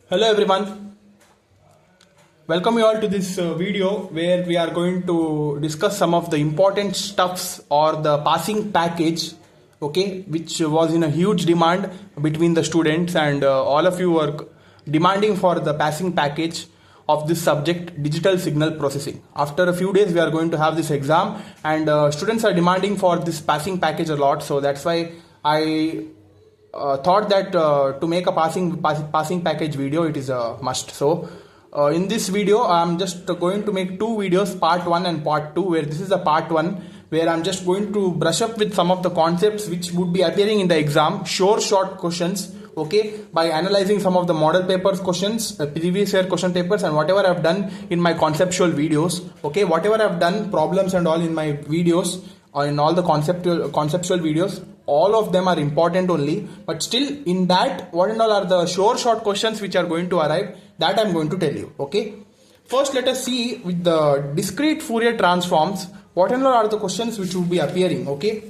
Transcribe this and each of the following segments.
Hello everyone, welcome you all to this video where we are going to discuss some of the important stuffs or the passing package, okay, which was in a huge demand between the students, and all of you were demanding for the passing package of this subject, digital signal processing. After a few days we are going to have this exam, and students are demanding for this passing package a lot, so that's why I thought that to make a passing package video, it is a must. So in this video I'm just going to make two videos, part 1 and part 2, where this is the part 1 where I'm just going to brush up with some of the concepts which would be appearing in the exam, short questions, okay, by analyzing some of the model papers questions, previous year question papers, and whatever I've done in my conceptual videos, okay, whatever I've done problems and all in my videos or in all the conceptual videos, all of them are important only, but still in that what and all are the short questions which are going to arrive, that I'm going to tell you, okay. First let us see with the discrete Fourier transforms what and all are the questions which would be appearing, okay,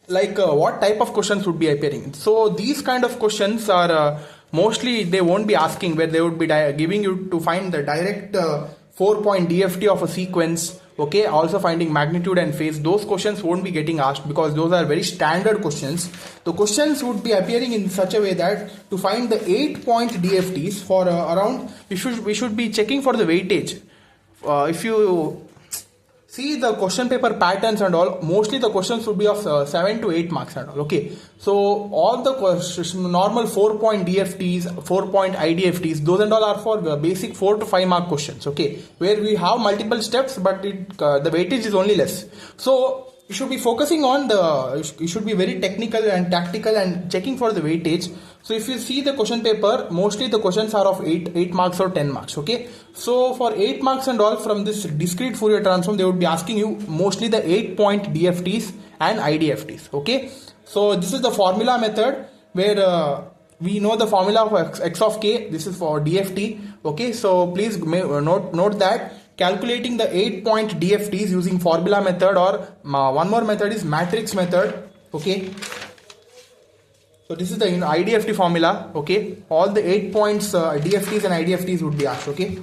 like what type of questions would be appearing. So these kind of questions are mostly they won't be asking, where they would be giving you to find the direct 4-point DFT of a sequence, okay, also finding magnitude and phase. Those questions won't be getting asked because those are very standard questions. The questions would be appearing in such a way that to find the 8-point DFTs for around, we should be checking for the weightage. If you see the question paper patterns and all, mostly the questions would be of 7 to 8 marks and all, okay. So all the questions, normal 4-point DFTs, 4-point IDFTs, those and all are for basic 4 to 5 mark questions, okay, where we have multiple steps but the weightage is only less. So you should be focusing on you should be very technical and tactical and checking for the weightage. So if you see the question paper, mostly the questions are of 8 marks or 10 marks, okay. So for 8 marks and all from this discrete Fourier transform, they would be asking you mostly the 8-point DFTs and IDFTs, okay. So this is the formula method where we know the formula of x of k. This is for DFT, okay. So please note that calculating the 8-point DFTs using formula method, or one more method is matrix method, okay. So this is the IDFT formula, okay. All the 8 points DFTs and IDFTs would be asked, okay.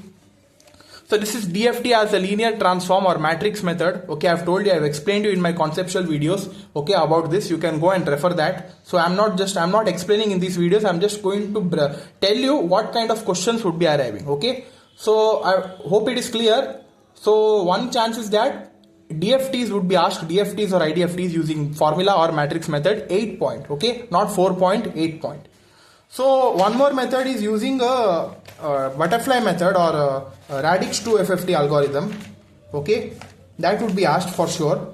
So this is DFT as a linear transform or matrix method, okay. I've told you, I've explained you in my conceptual videos, okay, about this. You can go and refer that. So I'm not explaining in these videos. I'm just going to tell you what kind of questions would be arriving, okay. So I hope it is clear. So one chance is that DFTs would be asked, DFTs or IDFTs using formula or matrix method, 8-point, okay, not 4-point, 8-point. So one more method is using a butterfly method or a radix 2 FFT algorithm, okay, that would be asked for sure.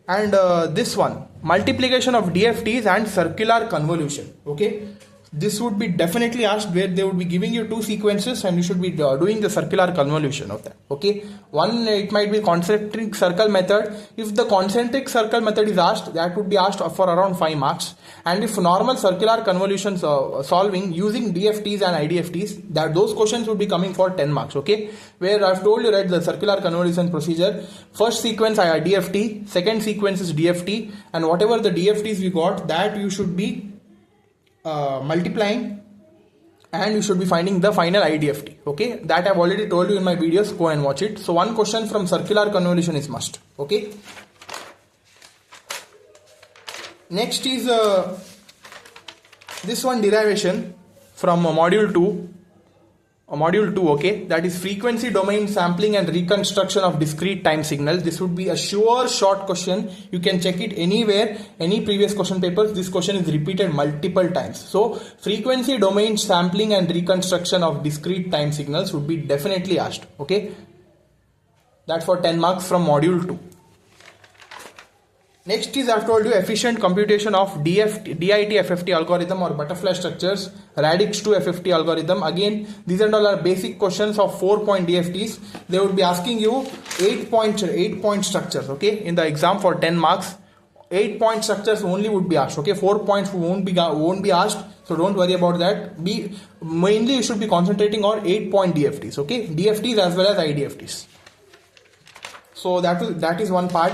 And this one, multiplication of DFTs and circular convolution, okay, this would be definitely asked, where they would be giving you 2 sequences and you should be doing the circular convolution of that, okay. One, it might be concentric circle method. If the concentric circle method is asked, that would be asked for around 5 marks. And if normal circular convolutions solving using DFTs and IDFTs, that those questions would be coming for 10 marks, okay. Where I've told you, right, the circular convolution procedure, first sequence I DFT, second sequence is DFT, and whatever the DFTs we got, that you should be multiplying, and you should be finding the final IDFT, okay. That I've already told you in my videos, go and watch it. So one question from circular convolution is must, okay. Next is this one, derivation from module 2, okay, that is frequency domain sampling and reconstruction of discrete time signals. This would be a sure short question. You can check it anywhere, any previous question papers. This question is repeated multiple times. So frequency domain sampling and reconstruction of discrete time signals would be definitely asked, okay. That's for 10 marks from module 2. Next is, I've told you, efficient computation of Dit FFT algorithm or butterfly structures, radix 2 FFT algorithm. Again, these and all are basic questions of 4-point DFTs. They would be asking you 8-point structures, okay, in the exam for 10 marks. 8-point structures only would be asked, okay. 4 points won't be asked, so don't worry about that. Mainly you should be concentrating on 8-point DFTs, okay, DFTs as well as IDFTs. So that is one part.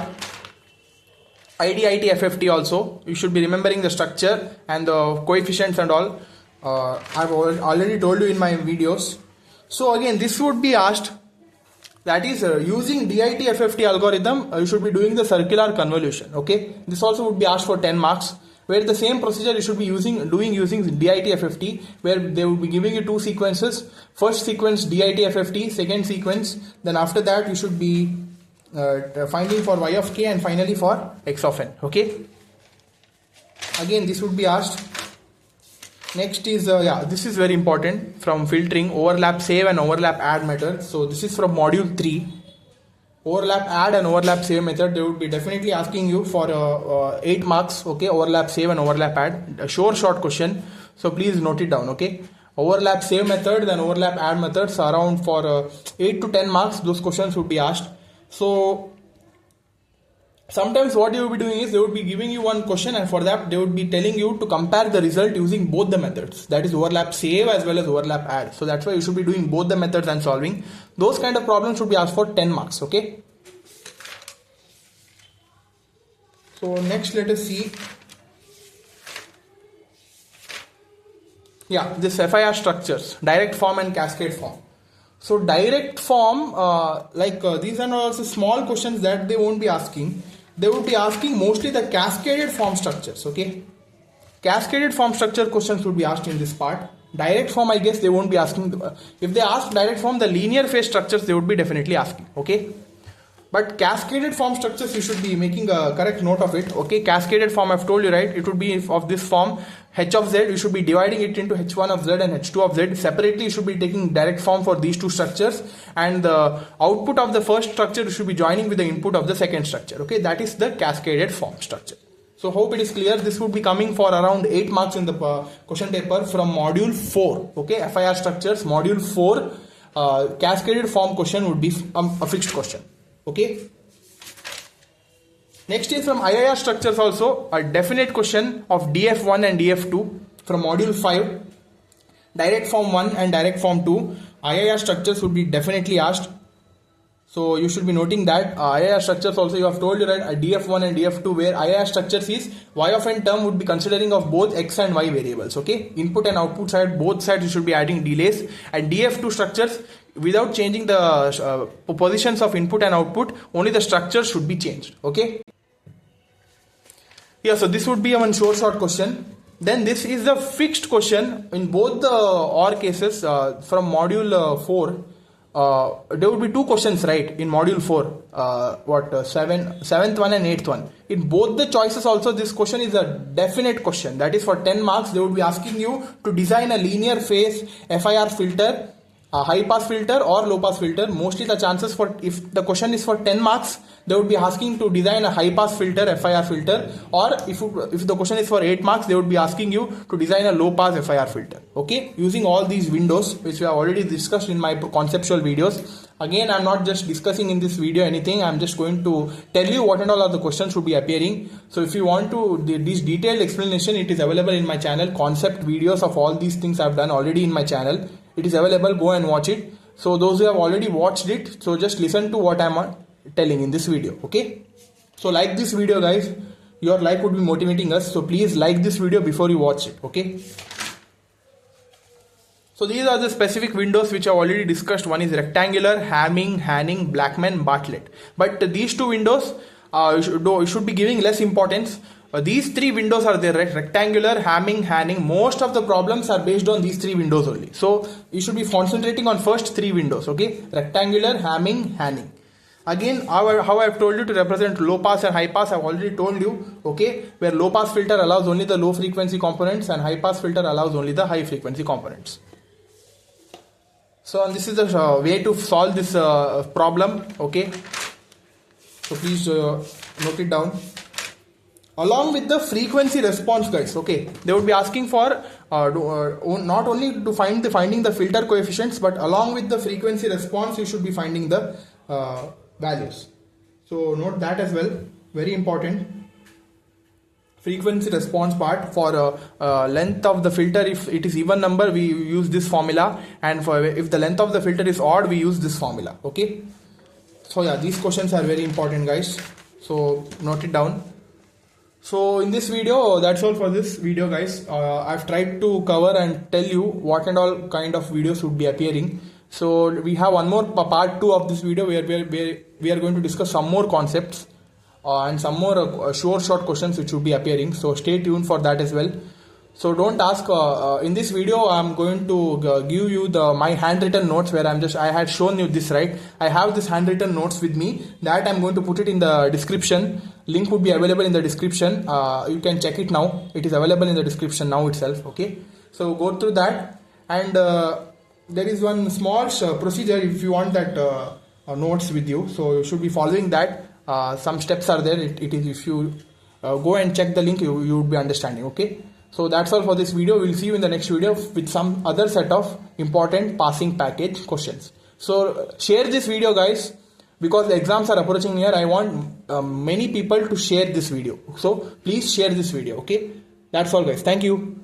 IDFT also, you should be remembering the structure and the coefficients and all. I've already told you in my videos. So again, this would be asked, that is using Dit Fft algorithm, you should be doing the circular convolution. Okay, this also would be asked for 10 marks, where the same procedure you should be using Dit Fft, where they will be giving you two sequences. First sequence Dit Fft, second sequence, then after that you should be finding for y of k and finally for x of n. Okay, again this would be asked. Next is this is very important, from filtering, overlap save and overlap add method. So this is from module 3, overlap add and overlap save method. They would be definitely asking you for 8 marks. Okay, overlap save and overlap add, a short question, so please note it down. Okay, overlap save method, then overlap add methods, around for 8 to 10 marks those questions would be asked. So sometimes what you will be doing is they would be giving you one question, and for that they would be telling you to compare the result using both the methods, that is overlap save as well as overlap add. So that's why you should be doing both the methods and solving. Those kind of problems should be asked for 10 marks. Okay, so next let us see. This FIR structures, direct form and cascade form. So direct form, these are also small questions that they won't be asking. They would be asking mostly the cascaded form structures. Okay, cascaded form structure questions would be asked in this part. Direct form, I guess they won't be asking. If they ask direct form, the linear phase structures they would be definitely asking. Okay, but cascaded form structures you should be making a correct note of it. Okay, cascaded form, I've told you, right? It would be of this form, h of z. You should be dividing it into h1 of z and h2 of z. Separately you should be taking direct form for these two structures, and the output of the first structure you should be joining with the input of the second structure. Okay, that is the cascaded form structure. So hope it is clear. This would be coming for around 8 marks in the question paper from module 4. Okay, FIR structures module 4, cascaded form question would be a fixed question. Okay, next is from IIR structures, also a definite question of DF1 and DF2 from module 5, direct form 1 and direct form 2. IIR structures would be definitely asked. So you should be noting that IIR structures also, you have told you, right, a DF1 and DF2, where IIR structures is y of n term would be considering of both x and y variables. Okay, input and output side, both sides you should be adding delays. And DF2 structures, without changing the positions of input and output, only the structure should be changed. Okay, so this would be one short question. Then this is the fixed question in both the OR cases from module 4. There would be two questions, right, in module 4, 7th one and 8th one. In both the choices also, this question is a definite question, that is for 10 marks. They would be asking you to design a linear phase FIR filter, a high pass filter or low pass filter. Mostly the chances for, if the question is for 10 marks, they would be asking to design a high pass filter, FIR filter, or if the question is for 8 marks, they would be asking you to design a low pass FIR filter. Okay, using all these windows which we have already discussed in my conceptual videos. Again, I'm not just discussing in this video anything, I'm just going to tell you what and all of the questions should be appearing. So if you want to this detailed explanation, it is available in my channel. Concept videos of all these things I've done already in my channel. It is available, go and watch it. So those who have already watched it, so just listen to what I'm telling in this video. Okay, so like this video, guys. Your like would be motivating us, so please like this video before you watch it. Okay, so these are the specific windows which I've already discussed. One is rectangular, Hamming, Hanning, Blackman, Bartlett. But these two windows you should be giving less importance. These three windows are there, right? Rectangular, Hamming, Hanning. Most of the problems are based on these three windows only. So you should be concentrating on first three windows. Okay, rectangular, Hamming, Hanning. Again, how I've told you to represent low pass and high pass, I've already told you. Okay, where low pass filter allows only the low frequency components and high pass filter allows only the high frequency components. So and this is the way to solve this problem. Okay, so please note it down. Along with the frequency response, guys. Okay, they would be asking for not only to finding the filter coefficients, but along with the frequency response, you should be finding the values. So note that as well, very important. Frequency response part, for length of the filter, if it is even number, we use this formula, and for if the length of the filter is odd, we use this formula. Okay, so yeah, these questions are very important, guys, so note it down. So in this video, that's all for this video, guys. I've tried to cover and tell you what and all kind of videos would be appearing. So we have one more part 2 of this video where we are going to discuss some more concepts and some more short questions which would be appearing. So stay tuned for that as well. So don't ask. In this video, I'm going to give you my handwritten notes where I had shown you this, right? I have this handwritten notes with me that I'm going to put it in the description. Link would be available in the description. You can check it now. It is available in the description now itself. Okay. So go through that, and there is one small procedure if you want that notes with you. So you should be following that. Some steps are there. It is if you go and check the link, you would be understanding. Okay. So that's all for this video. We'll see you in the next video with some other set of important passing package questions. So share this video, guys, because the exams are approaching near. I want many people to share this video. So please share this video. Okay. That's all, guys. Thank you.